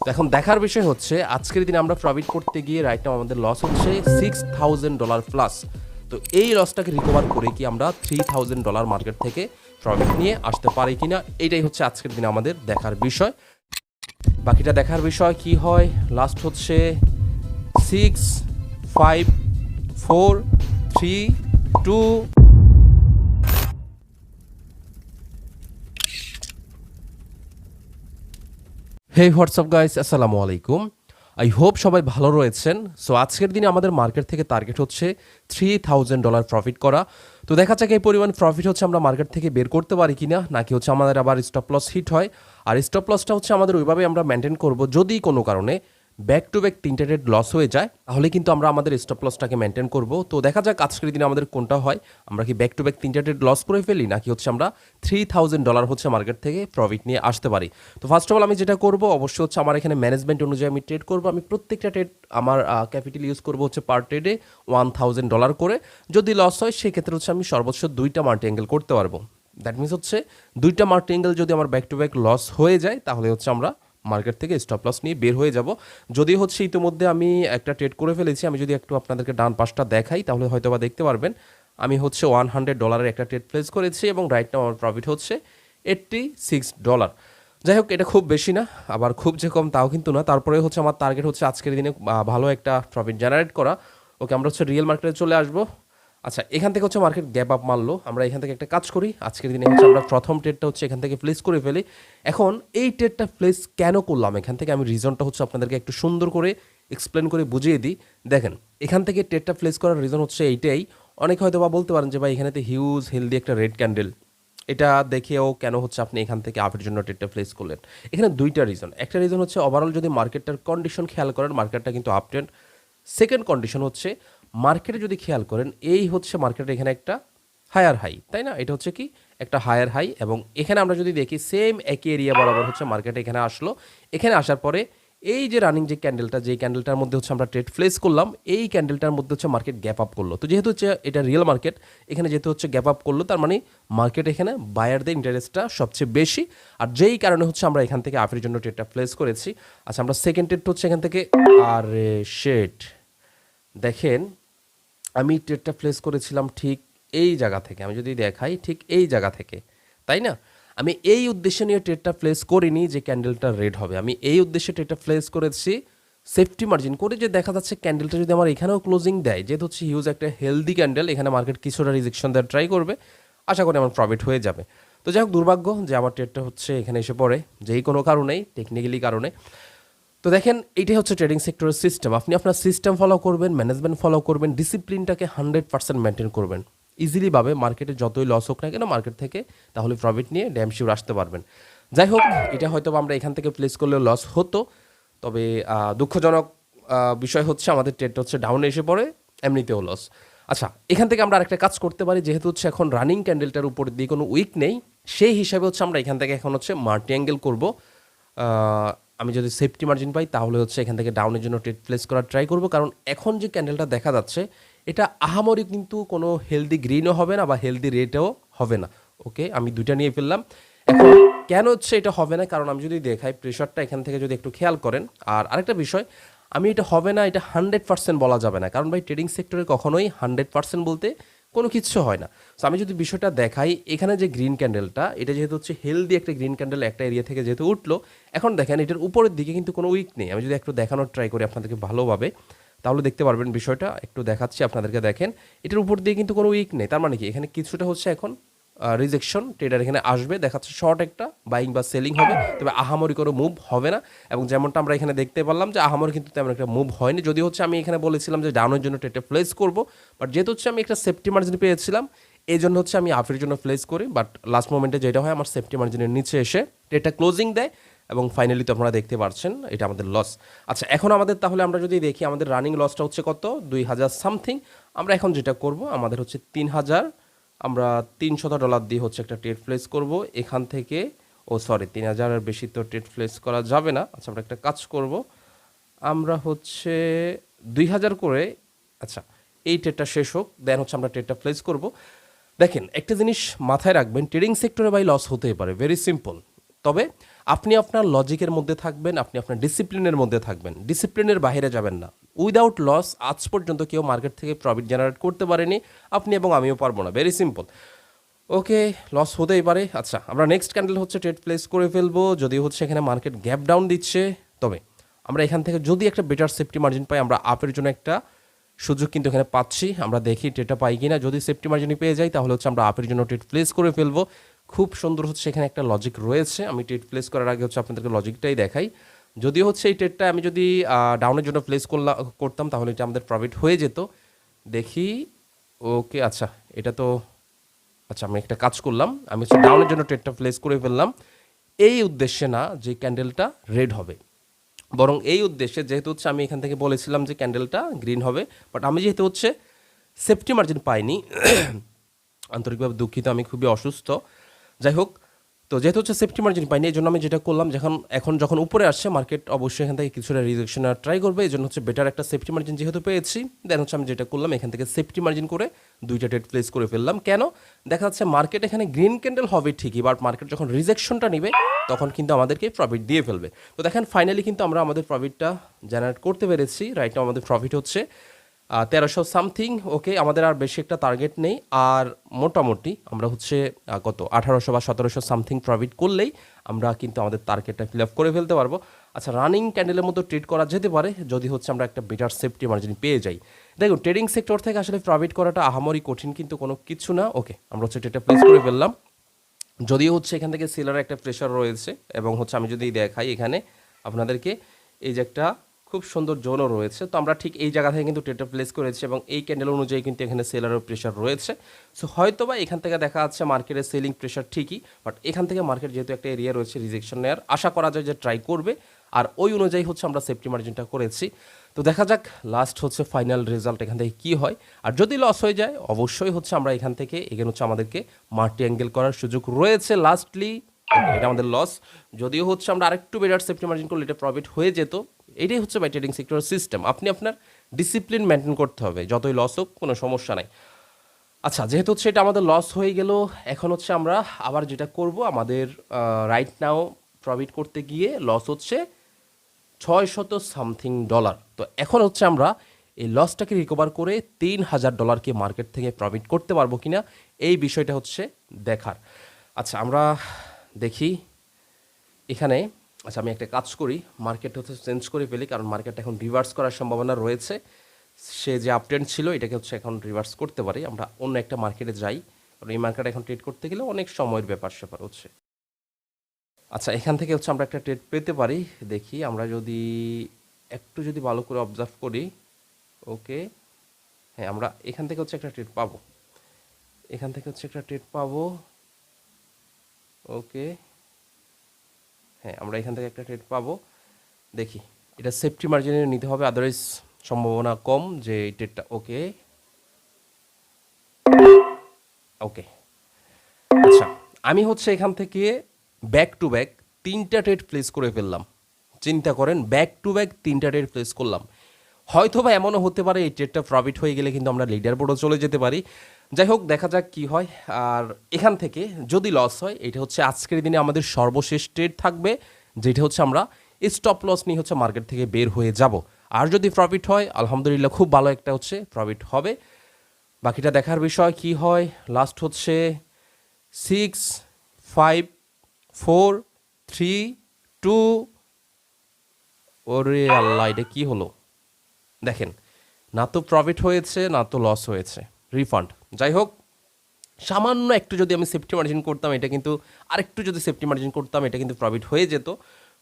তো এখন দেখার বিষয় হচ্ছে আজকের দিনে আমরা প্রফিট করতে গিয়ে রাইট নাও আমাদের লস হচ্ছে $6,000 প্লাস। তো এই লসটাকে রিকভার করে কি আমরা $3,000 মার্কেট থেকে প্রফিট নিয়ে আসতে পারি কিনা, এইটাই হচ্ছে আজকের দিনে আমাদের দেখার বিষয়। বাকিটা দেখার বিষয় কি হয়। লাস্ট হচ্ছে 6, 5, 4, 3, 2। হে হোয়াটসঅ্যাপ গাইস, আসসালামু আলাইকুম। আই হোপ সবাই ভালো রয়েছেন। সো আজকের দিনে আমাদের মার্কেট থেকে টার্গেট হচ্ছে $3,000 প্রফিট করা। তো দেখা যাক এই পরিমাণ প্রফিট হচ্ছে আমরা মার্কেট থেকে বের করতে পারি কিনা, নাকি হচ্ছে আমাদের আবার স্টপ লস হিট হয়। আর স্টপ লসটা হচ্ছে আমাদের ওইভাবে আমরা মেনটেন করব, যদি কোনো কারণে ব্যাক টু ব্যাক 3টে ট্রেড লস হয়ে যায় তাহলে কিন্তু আমরা আমাদের স্টপ লসটাকে মেনটেন করব। তো দেখা যাক আজকের দিনে আমাদের কোনটা হয়, আমরা কি ব্যাক টু ব্যাক 3টে ট্রেড লস করে ফেলি, নাকি হচ্ছে আমরা $3,000 হচ্ছে মার্কেট থেকে প্রফিট নিয়ে আসতে পারি। তো ফার্স্ট অফ অল আমি যেটা করব অবশ্যই হচ্ছে আমার এখানে ম্যানেজমেন্ট অনুযায়ী আমি ট্রেড করব। আমি প্রত্যেকটা ট্রেড আমার ক্যাপিটাল ইউজ করব হচ্ছে পার ট্রেডে $1,000 করে। যদি লস হয় সেক্ষেত্রে হচ্ছে আমি সর্বোচ্চ 2টা মাল্টি অ্যাঙ্গেল করতে পারবো। দ্যাট মিনস হচ্ছে 2টা মাল্টি অ্যাঙ্গেল যদি আমার ব্যাক টু ব্যাক লস হয়ে যায় তাহলে হচ্ছে আমরা মার্কেট থেকে স্টপ লস নিয়ে বের হয়ে যাব। যদি হচ্ছে ইতিমধ্যে আমি একটা ট্রেড করে ফেলেছি, আমি যদি একটু আপনাদেরকে ডান পাশটা দেখাই তাহলে হয়তো বা দেখতে পারবেন আমি হচ্ছে $100 একটা ট্রেড প্লেস করেছি এবং রাইট নাও আমার প্রফিট হচ্ছে $86। যাই হোক, এটা খুব বেশি না, আবার খুব যে কম তাও কিন্তু না। তারপরে হচ্ছে আমার টার্গেট হচ্ছে আজকের দিনে ভালো একটা প্রফিট জেনারেট করা। ওকে, আমরা হচ্ছে রিয়েল মার্কেটে চলে আসবো। আচ্ছা, এখান থেকে হচ্ছে মার্কেট গ্যাপ আপ মারলো, আমরা এখান থেকে একটা কাজ করি। আজকের দিনে হচ্ছে আমরা প্রথম ট্রেডটা হচ্ছে এখান থেকে প্লেস করে ফেলি। এখন এই ট্রেডটা প্লেস কেন করলাম এখান থেকে, আমি রিজনটা হচ্ছে আপনাদেরকে একটু সুন্দর করে এক্সপ্লেন করে বুঝিয়ে দিই। দেখেন, এখান থেকে ট্রেডটা প্লেস করার রিজন হচ্ছে এইটাই। অনেক হয়তো বা বলতে পারেন যে ভাই এখানেতে হিউজ হেলদি একটা রেড ক্যান্ডেল, এটা দেখেও কেন হচ্ছে আপনি এখান থেকে আপের জন্য ট্রেডটা প্লেস করলেন। এখানে দুইটা রিজন। একটা রিজন হচ্ছে ওভারঅল যদি মার্কেটটার কন্ডিশন খেয়াল করেন, মার্কেটটা কিন্তু আপ ট্রেন্ড। সেকেন্ড কন্ডিশন হচ্ছে মার্কেটে যদি খেয়াল করেন, এই হচ্ছে মার্কেটের এখানে একটা হায়ার হাই, তাই না? এটা হচ্ছে কি একটা হায়ার হাই, এবং এখানে আমরা যদি দেখি সেম একই এরিয়া বরাবর হচ্ছে মার্কেটে এখানে আসলো। এখানে আসার পরে এই যে রানিং যে ক্যান্ডেলটা, যেই ক্যান্ডেলটার মধ্যে হচ্ছে আমরা ট্রেড প্লেস করলাম, এই ক্যান্ডেলটার মধ্যে হচ্ছে মার্কেট গ্যাপ আপ করলো। তো যেহেতু হচ্ছে এটা রিয়েল মার্কেট, এখানে যেহেতু হচ্ছে গ্যাপ আপ করলো, তার মানে মার্কেট এখানে বায়ারদের ইন্টারেস্টটা সবচেয়ে বেশি। আর যেই কারণে হচ্ছে আমরা এখান থেকে আপের জন্য ট্রেডটা প্লেস করেছি। আচ্ছা, আমরা সেকেন্ড ট্রেড হচ্ছে এখান থেকে, আরে শেট, দেখেন আমি ট্রেডটা প্লেস করেছিলাম ঠিক এই জায়গা থেকে। আমি যদি দেখাই ঠিক এই জায়গা থেকে, তাই না? আমি এই উদ্দেশ্যে নিয়ে ট্রেডটা প্লেস করিনি যে ক্যান্ডেলটা রেড হবে। আমি এই উদ্দেশ্যে ট্রেডটা প্লেস করেছি সেফটি মার্জিন করে, যে দেখা যাচ্ছে ক্যান্ডেলটা যদি আমার এখানেও ক্লোজিং দেয়, যেহেতু হচ্ছে হিউজ একটা হেলদি ক্যান্ডেল, এখানে মার্কেট কিছুটা রিজেকশন দেওয়ার ট্রাই করবে, আশা করি আমার প্রফিট হয়ে যাবে। তো যাই হোক, দুর্ভাগ্য যে আমার ট্রেডটা হচ্ছে এখানে এসে পড়ে, যেই কোনো কারণেই, টেকনিক্যালি কারণে। তো দেখেন, এইটাই হচ্ছে ট্রেডিং সেক্টরের সিস্টেম। আপনি আপনার সিস্টেম ফলো করবেন, ম্যানেজমেন্ট ফলো করবেন, ডিসিপ্লিনটাকে 100% মেনটেন করবেন। ইজিলিভাবে মার্কেটে যতই লস হোক না কেন মার্কেট থেকে, তাহলে প্রফিট নিয়ে ড্যাম শিওর আসতে পারবেন। যাই হোক, এটা হয়তো আমরা এখান থেকে প্লেস করলেও লস হতো, তবে দুঃখজনক বিষয় হচ্ছে আমাদের ট্রেডটা হচ্ছে ডাউনে এসে পড়ে, এমনিতেও লস। আচ্ছা, এখান থেকে আমরা আরেকটা কাজ করতে পারি, যেহেতু হচ্ছে এখন রানিং ক্যান্ডেলটার উপর দিয়ে কোনো উইক নেই, সেই হিসাবে হচ্ছে আমরা এখান থেকে এখন হচ্ছে মাল্টি অ্যাঙ্গেল করবো। আমি যদি সেফটি মার্জিন পাই তাহলে হচ্ছে এখান থেকে ডাউনের জন্য ট্রেড প্লেস করার ট্রাই করব, কারণ এখন যে ক্যান্ডেলটা দেখা যাচ্ছে এটা আহামরি কিন্তু কোনো হেলদি গ্রিনও হবে না বা হেলদি রেটও হবে না। ওকে, আমি দুইটা নিয়ে ফেললাম। এখন কেন হচ্ছে এটা হবে না, কারণ আমি যদি দেখাই প্রেশারটা এখান থেকে যদি একটু খেয়াল করেন। আর আরেকটা বিষয়, আমি এটা হবে না এটা 100% বলা যাবে না, কারণ ভাই ট্রেডিং সেক্টরে কখনোই 100% বলতে কোনো কিছু হয় না। সো আমি যদি বিষয়টা দেখাই, এখানে যে গ্রিন ক্যান্ডেলটা, এটা যেহেতু হচ্ছে হেলদি একটা গ্রিন ক্যান্ডেল একটা এরিয়া থেকে যেহেতু উঠলো, এখন দেখেন এটার উপরের দিকে কিন্তু কোনো উইক নেই। আমি যদি একটু দেখানোর ট্রাই করি আপনাদেরকে ভালোভাবে, তাহলে দেখতে পারবেন বিষয়টা। একটু দেখাচ্ছি আপনাদেরকে, দেখেন এটার উপর দিয়ে কিন্তু কোনো উইক নেই। তার মানে কি এখানে কিছুটা হচ্ছে এখন রিজেকশন, ট্রেডার এখানে আসবে, দেখাচ্ছে শর্ট একটা বাইং বা সেলিং হবে, তবে আহামরি কোনো মুভ হবে না। এবং যেমনটা আমরা এখানে দেখতে পারলাম যে আহামরি কিন্তু তেমন একটা মুভ হয়নি, যদি হচ্ছে আমি এখানে বলেছিলাম যে ডাউনের জন্য ট্রেডটা প্লেস করব, বাট যেহেতু হচ্ছে আমি একটা সেফটি মার্জিন পেয়েছিলাম, এই জন্য হচ্ছে আমি আপের জন্য প্লেস করি। বাট লাস্ট মোমেন্টে যেটা হয়, আমার সেফটি মার্জিনের নিচে এসে ট্রেডটা ক্লোজিং দেয়, এবং ফাইনালি তো আপনারা দেখতে পাচ্ছেন এটা আমাদের লস। আচ্ছা, এখন আমাদের তাহলে আমরা যদি দেখি আমাদের রানিং লসটা হচ্ছে কত, 2000 সামথিং। আমরা এখন যেটা করব, আমাদের হচ্ছে 3000, আমরা $300 দিয়ে হচ্ছে একটা ট্রেড প্লেস করব এখান থেকে। ও সরি, 3000-এর বেশি তো ট্রেড প্লেস করা যাবে না। আচ্ছা, আমরা একটা কাজ করব, আমরা হচ্ছে 2000 করে, আচ্ছা এই ট্রেডটা শেষ হোক, দেন হচ্ছে আমরা ট্রেডটা প্লেস করব। দেখেন, একটা জিনিস মাথায় রাখবেন, ট্রেডিং সেক্টরে ভাই লস হতেই পারে, ভেরি সিম্পল। তবে আপনি আপনার লজিকের মধ্যে থাকবেন, আপনি আপনার ডিসিপ্লিনের মধ্যে থাকবেন, ডিসিপ্লিনের বাইরে যাবেন না। উইদাউট লস আজ পর্যন্ত কেউ মার্কেট থেকে প্রফিট জেনারেট করতে পারেনি, আপনি এবং আমিও পারবো না, ভেরি সিম্পল। ওকে, লস হতেই পারে। আচ্ছা, আমরা নেক্সট ক্যান্ডেল হচ্ছে ট্রেড প্লেস করে ফেলবো, যদি হচ্ছে এখানে মার্কেট গ্যাপ ডাউন দিচ্ছে, তবে আমরা এখান থেকে যদি একটা বেটার সেফটি মার্জিন পাই, আমরা আপের জন্য একটা সুযোগ কিন্তু এখানে পাচ্ছি। আমরা দেখি ট্রেডটা পাই কিনা, যদি সেফটি মার্জিনে পেয়ে যাই তাহলে হচ্ছে আমরা আপের জন্য ট্রেড প্লেস করে ফেলবো। খুব সুন্দর হচ্ছে এখানে একটা লজিক রয়েছে, আমি ট্রেড প্লেস করার আগে হচ্ছে আপনাদেরকে লজিকটাই দেখাই। যদিও হচ্ছে এই ট্রেডটা আমি যদি ডাউনের জন্য প্লেস করতাম তাহলে এটা আমাদের প্রফিট হয়ে যেত। দেখি, ওকে আচ্ছা, এটা তো আচ্ছা, আমি একটা কাজ করলাম, আমি হচ্ছে ডাউনের জন্য ট্রেডটা প্লেস করে ফেললাম এই উদ্দেশ্যে না যে ক্যান্ডেলটা রেড হবে, বরং এই উদ্দেশ্যে যেহেতু হচ্ছে আমি এখান থেকে বলেছিলাম যে ক্যান্ডেলটা গ্রিন হবে, বাট আমি যেহেতু হচ্ছে সেফটি মার্জিন পাইনি, আন্তরিকভাবে দুঃখিত, আমি খুবই অসুস্থ। যাই হোক, তো যেহেতু হচ্ছে সেফটি মার্জিন পাইনি, এই জন্য আমি যেটা করলাম, এখন যখন উপরে আসছে মার্কেট অবশ্যই এখান থেকে কিছুটা রিজেকশন ট্রাই করবে, এই জন্য হচ্ছে বেটার একটা সেফটি মার্জিন যেহেতু পেয়েছি, দেন হচ্ছে আমি যেটা করলাম এখান থেকে সেফটি মার্জিন করে দুইটা ট্রেড প্লেস করে ফেললাম। কেন? দেখা যাচ্ছে মার্কেট এখানে গ্রিন ক্যান্ডেল হবে ঠিকই, বাট মার্কেট যখন রিজেকশনটা নিবে তখন কিন্তু আমাদেরকে প্রফিট দিয়ে ফেলবে। তো দেখেন ফাইনালি কিন্তু আমরা আমাদের প্রফিটটা জেনারেট করতে পেরেছি। রাইট নাও আমাদের প্রফিট হচ্ছে 1300 সামথিং। ওকে, আমাদের আর বেশি একটা টার্গেট নেই, আর মোটামুটি আমরা হচ্ছে কত 1800 বা 1700 সামথিং প্রফিট করলেই আমরা কিন্তু আমাদের টার্গেটটা ফিল আপ করে ফেলতে পারবো। আচ্ছা, রানিং ক্যান্ডেলের মতো ট্রেড করা যেতে পারে যদি হচ্ছে আমরা একটা বেটার সেফটি মার্জিন পেয়ে যাই। দেখুন, ট্রেডিং সেক্টর থেকে আসলে প্রফিট করাটা আহামরি কঠিন কিন্তু কোনো কিছু না। ওকে, আমরা হচ্ছে ট্রেডটা প্লেস করে ফেললাম, যদিও হচ্ছে এখান থেকে সেলারের একটা প্রেশার রয়েছে, এবং হচ্ছে আমি যদি দেখাই এখানে আপনাদেরকে, এই যে একটা খুব সুন্দর জোনও রয়েছে, তো আমরা ঠিক এই জায়গা থেকে কিন্তু ট্রেডটা প্লেস করেছি, এবং এই ক্যান্ডেল অনুযায়ী কিন্তু এখানে সেলারের প্রেশার রয়েছে। সো হয়তো বা এখান থেকে দেখা যাচ্ছে মার্কেটের সেলিং প্রেশার ঠিকই, বাট এখান থেকে মার্কেট যেহেতু একটা এরিয়া রয়েছে রিজেকশন নেওয়ার, আশা করা যায় যে ট্রাই করবে, আর ওই অনুযায়ী হচ্ছে আমরা সেফটি মার্জিনটা করেছি। তো দেখা যাক লাস্ট হচ্ছে ফাইনাল রেজাল্ট এখান থেকে কী হয়। আর যদি লস হয়ে যায় অবশ্যই হচ্ছে আমরা এখান থেকে এখানে হচ্ছে আমাদেরকে মাল্টি অ্যাঙ্গেল করার সুযোগ রয়েছে লাস্টলি। এটা আমাদের লস, যদিও হচ্ছে আমরা আরেকটু বেটার সেফটি মার্জিন করলে এটা প্রফিট হয়ে যেত। এটাই হচ্ছে বাই ট্রেডিং সেক্টরের সিস্টেম, আপনি আপনার ডিসিপ্লিন মেনটেন করতে হবে, যতই লস হোক কোনো সমস্যা নাই। আচ্ছা, যেহেতু হচ্ছে এটা আমাদের লস হয়ে গেল, এখন হচ্ছে আমরা আবার যেটা করব, আমাদের রাইট নাও প্রফিট করতে গিয়ে লস হচ্ছে 600 সামথিং ডলার। তো এখন হচ্ছে আমরা এই লসটাকে রিকভার করে $3000 মার্কেট থেকে প্রফিট করতে পারবো কিনা, এই বিষয়টা হচ্ছে দেখার। আচ্ছা, আমরা দেখি এখানে। আচ্ছা, আমি একটা কাজ করি, মার্কেট হচ্ছে চেঞ্জ করে ফেলি, কারণ মার্কেট এখন রিভার্স করার সম্ভাবনা রয়েছে। সে যে আপট্রেন্ড ছিল এটাকে হচ্ছে এখন রিভার্স করতে পারি, আমরা অন্য একটা মার্কেটে যাই, কারণ এই মার্কেটে এখন ট্রেড করতে গেলে অনেক সময়ের ব্যাপার হচ্ছে। আচ্ছা, এখান থেকে হচ্ছে আমরা একটা ট্রেড পেতে পারি, দেখি আমরা যদি একটু যদি ভালো করে অবজার্ভ করি। ওকে, হ্যাঁ, আমরা এখান থেকে হচ্ছে একটা ট্রেড পাবো, এখান থেকে হচ্ছে একটা ট্রেড পাবো। ওকে, হ্যাঁ, আমরা এখান থেকে একটা ট্রেড পাবো। দেখি, এটা সেফটি মার্জিনে নিতে হবে, আদারওয়াইজ সম্ভাবনা কম যে এই ট্রেডটা। ওকে ওকে আচ্ছা, আমি হচ্ছে এখান থেকে ব্যাক টু ব্যাক 3টা ট্রেড প্লেস করে ফেললাম। চিন্তা করেন, ব্যাক টু ব্যাক 3টা ট্রেড প্লেস করলাম। হয়তো বা এমনও হতে পারে এই ট্রেডটা প্রফিট হয়ে গেলে কিন্তু আমরা লিডার বোর্ডও চলে যেতে পারি। যাই হোক, দেখা যাক কি হয়। আর এখান থেকে যদি লস হয়, এটা হচ্ছে আজকের দিনে আমাদের সর্বশেষ ট্রেড থাকবে, যেটা হচ্ছে আমরা স্টপ লস নিয়ে হচ্ছে মার্কেট থেকে বের হয়ে যাব। আর যদি প্রফিট হয় আলহামদুলিল্লাহ, খুব ভালো একটা হচ্ছে প্রফিট হবে। বাকিটা দেখার বিষয় কি হয়। লাস্ট হচ্ছে 6 5 4 3 2। ওরে আল্লাহ, এটা কি হলো? দেখেন, না তো প্রফিট হয়েছে না তো লস হয়েছে, রিফান্ড। যাই হোক, সামান্য একটু যদি আমি সেফটি মার্জিন করতাম, এটা কিন্তু আরেকটু যদি সেফটি মার্জিন করতাম এটা কিন্তু প্রফিট হয়ে যেত।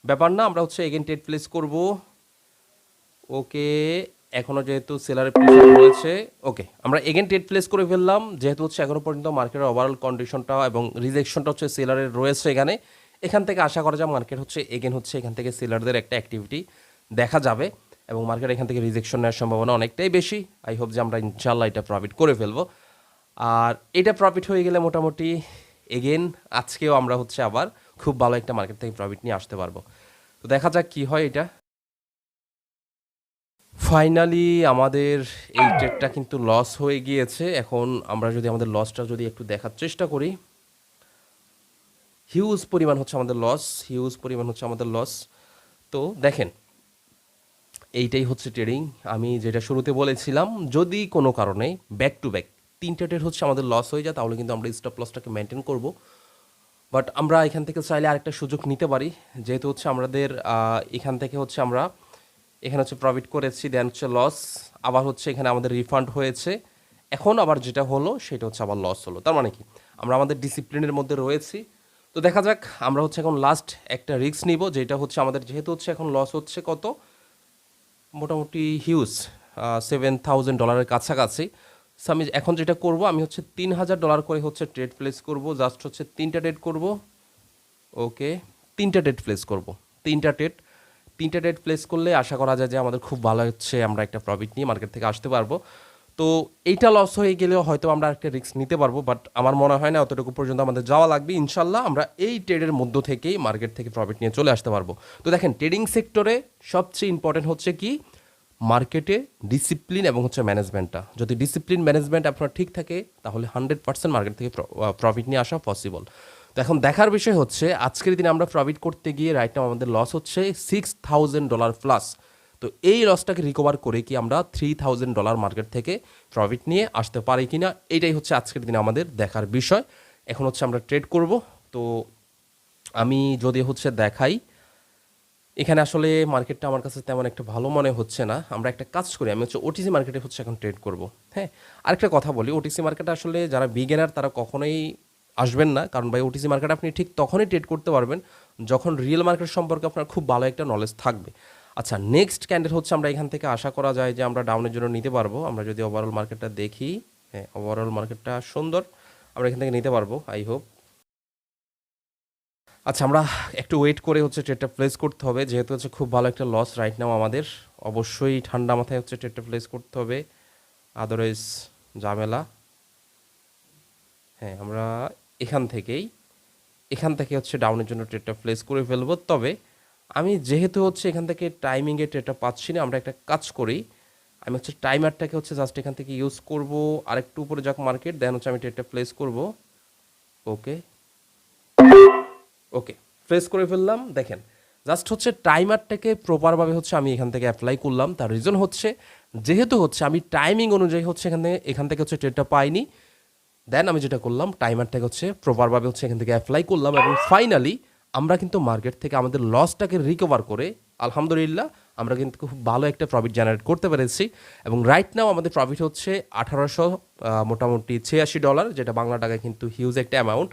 ব্যাপার না, আমরা হচ্ছে এগেন ট্রেড প্লেস করব। ওকে, এখনও যেহেতু সেলারের প্রেশার রয়েছে, ওকে আমরা এগেন ট্রেড প্লেস করে ফেললাম। যেহেতু হচ্ছে এখনও পর্যন্ত মার্কেটের ওভারঅল কন্ডিশনটা এবং রিজেকশনটা হচ্ছে সেলারের রয়েছে এখানে, এখান থেকে আশা করা যায় মার্কেট হচ্ছে এগেন হচ্ছে এখান থেকে সেলারদের একটা অ্যাক্টিভিটি দেখা যাবে, এবং মার্কেট এখান থেকে রিজেকশন নেওয়ার সম্ভাবনা অনেকটাই বেশি। আই হোপ যে আমরা ইনশাল্লাহ এটা প্রফিট করে ফেলবো। আর এটা প্রফিট হয়ে গেলে মোটামুটি এগেন আজকেও আমরা হচ্ছে আবার খুব ভালো একটা মার্কেট থেকে প্রফিট নিয়ে আসতে পারবো। তো দেখা যাক কি হয় এটা। ফাইনালি আমাদের এই ট্রেডটা কিন্তু লস হয়ে গিয়েছে। এখন আমরা যদি আমাদের লসটা যদি একটু দেখার চেষ্টা করি, হিউজ পরিমাণ হচ্ছে আমাদের লস। তো দেখেন, এইটাই হচ্ছে ট্রেডিং। আমি যেটা শুরুতে বলেছিলাম, যদি কোনো কারণে ব্যাক টু ব্যাক 3টা ট্রেড হচ্ছে আমাদের লস হয়ে যায়, তাহলে কিন্তু আমরা স্টপ লসটাকে মেনটেন করব। বাট আমরা এখান থেকে চাইলে আরেকটা সুযোগ নিতে পারি, যেহেতু হচ্ছে আমাদের এখান থেকে হচ্ছে আমরা এখানে হচ্ছে প্রফিট করেছি, দেন হচ্ছে লস, আবার হচ্ছে এখানে আমাদের রিফান্ড হয়েছে, এখন আবার যেটা হলো সেটা হচ্ছে আবার লস হলো। তার মানে কি, আমরা আমাদের ডিসিপ্লিনের মধ্যে রয়েছি। তো দেখা যাক, আমরা হচ্ছে এখন লাস্ট একটা রিস্ক নিব, যেটা হচ্ছে আমাদের যেহেতু হচ্ছে এখন লস হচ্ছে কত, মোটামুটি হিউজ $7,000 কাছাকাছি। সো আমি এখন যেটা করব, আমি হচ্ছে $3,000 করে হচ্ছে ট্রেড প্লেস করব, জাস্ট হচ্ছে 3টা ট্রেড করব। ওকে, 3টা ট্রেড প্লেস করব, 3টা ট্রেড প্লেস করলে আশা করা যায় যে আমাদের খুব ভালো হচ্ছে, আমরা একটা প্রফিট নিয়ে মার্কেট থেকে আসতে পারবো। তো এইটা লস হয়ে গেলেও হয়তো আমরা একটা রিস্ক নিতে পারবো, বাট আমার মনে হয় না অতটুকু পর্যন্ত আমাদের যাওয়া লাগবে। ইনশাল্লাহ আমরা এই ট্রেডের মধ্য থেকেই মার্কেট থেকে প্রফিট নিয়ে চলে আসতে পারবো। তো দেখেন, ট্রেডিং সেক্টরে সবচেয়ে ইম্পর্টেন্ট হচ্ছে কি, মার্কেটে ডিসিপ্লিন এবং হচ্ছে ম্যানেজমেন্টটা। যদি ডিসিপ্লিন ম্যানেজমেন্ট আপনার ঠিক থাকে, তাহলে 100% মার্কেট থেকে প্রফিট নিয়ে আসা পসিবল। তো এখন দেখার বিষয় হচ্ছে, আজকের দিনে আমরা প্রফিট করতে গিয়ে রাইট নাও আমাদের লস হচ্ছে $6,000 প্লাস। তো এই লসটাকে রিকভার করে কি আমরা $3,000 মার্কেট থেকে প্রফিট নিয়ে আসতে পারি কিনা, এইটাই হচ্ছে আজকের দিনে আমাদের দেখার বিষয়। এখন হচ্ছে আমরা ট্রেড করব। তো আমি যদি হচ্ছে দেখাই, এখানে আসলে মার্কেটটা আমার কাছে তেমন একটা ভালো মনে হচ্ছে না। আমরা একটা কাজ করি, আমি হচ্ছে ওটিসি মার্কেটে হচ্ছে এখন ট্রেড করব। হ্যাঁ, আরেকটা কথা বলি, ওটিসি মার্কেটে আসলে যারা বিগিনার তারা কখনোই আসবেন না, কারণ ভাই ওটিসি মার্কেট আপনি ঠিক তখনই ট্রেড করতে পারবেন যখন রিয়েল মার্কেট সম্পর্কে আপনার খুব ভালো একটা নলেজ থাকবে। আচ্ছা, নেক্সট ক্যান্ডেল হচ্ছে আমরা এখান থেকে আশা করা যায় যে আমরা ডাউনের জন্য নিতে পারবো। আমরা যদি ওভারঅল মার্কেটটা দেখি, হ্যাঁ ওভারঅল মার্কেটটা সুন্দর, আমরা এখান থেকে নিতে পারবো, আই হোপ। আচ্ছা, আমরা একটু ওয়েট করে হচ্ছে ট্রেডটা প্লেস করতে হবে, যেহেতু হচ্ছে খুব ভালো একটা লস রাইট নাও আমাদের। অবশ্যই ঠান্ডা মাথায় হচ্ছে ট্রেডটা প্লেস করতে হবে, আদারওয়াইজ ঝামেলা। হ্যাঁ, আমরা এখান থেকে হচ্ছে ডাউনের জন্য ট্রেডটা প্লেস করে ফেলবো। তবে আমি যেহেতু হচ্ছে এখান থেকে টাইমিংয়ে ট্রেডটা পাচ্ছি না, আমরা একটা কাজ করি, আমি হচ্ছে টাইমারটাকে হচ্ছে জাস্ট এখান থেকে ইউজ করব, আরেকটু উপরে যাক মার্কেট, দেন হচ্ছে আমি ট্রেডটা প্লেস করব। ওকে, ওকে, প্রেস করে ফেললাম। দেখেন, জাস্ট হচ্ছে টাইমারটাকে প্রপারভাবে হচ্ছে আমি এখান থেকে অ্যাপ্লাই করলাম। তার রিজন হচ্ছে, যেহেতু হচ্ছে আমি টাইমিং অনুযায়ী হচ্ছে এখান থেকে হচ্ছে ট্রেডটা পাইনি, দেন আমি যেটা করলাম, টাইমারটাকে হচ্ছে প্রপারভাবে হচ্ছে এখান থেকে অ্যাপ্লাই করলাম, এবং ফাইনালি আমরা কিন্তু মার্কেট থেকে আমাদের লসটাকে রিকভার করে আলহামদুলিল্লাহ আমরা কিন্তু খুব ভালো একটা প্রফিট জেনারেট করতে পেরেছি। এবং রাইট নাও আমাদের প্রফিট হচ্ছে 1800 মোটামুটি $86, যেটা বাংলা টাকায় কিন্তু হিউজ একটা অ্যামাউন্ট।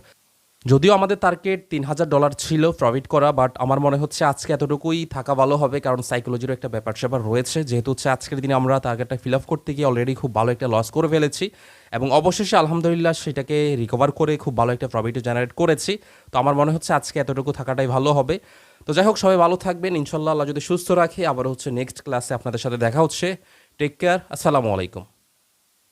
যদিও আমাদের টার্গেট $3,000 ছিল প্রফিট করা, বাট আমার মনে হচ্ছে আজকে এতটুকুই থাকা ভালো হবে, কারণ সাইকোলজিরও একটা ব্যাপার স্যাপার রয়েছে। যেহেতু হচ্ছে আজকের দিনে আমরা টার্গেটটা ফিল আপ করতে গিয়ে অলরেডি খুব ভালো একটা লস করে ফেলেছি, এবং অবশেষে আলহামদুলিল্লাহ সেটাকে রিকভার করে খুব ভালো একটা প্রফিটও জেনারেট করেছি। তো আমার মনে হচ্ছে আজকে এতটুকু থাকাটাই ভালো হবে। তো যাই হোক, সবাই ভালো থাকবেন, ইনশাল্লাহ আল্লাহ যদি সুস্থ রাখে, আবার হচ্ছে নেক্সট ক্লাসে আপনাদের সাথে দেখা হচ্ছে। টেক কেয়ার, আসসালামু আলাইকুম।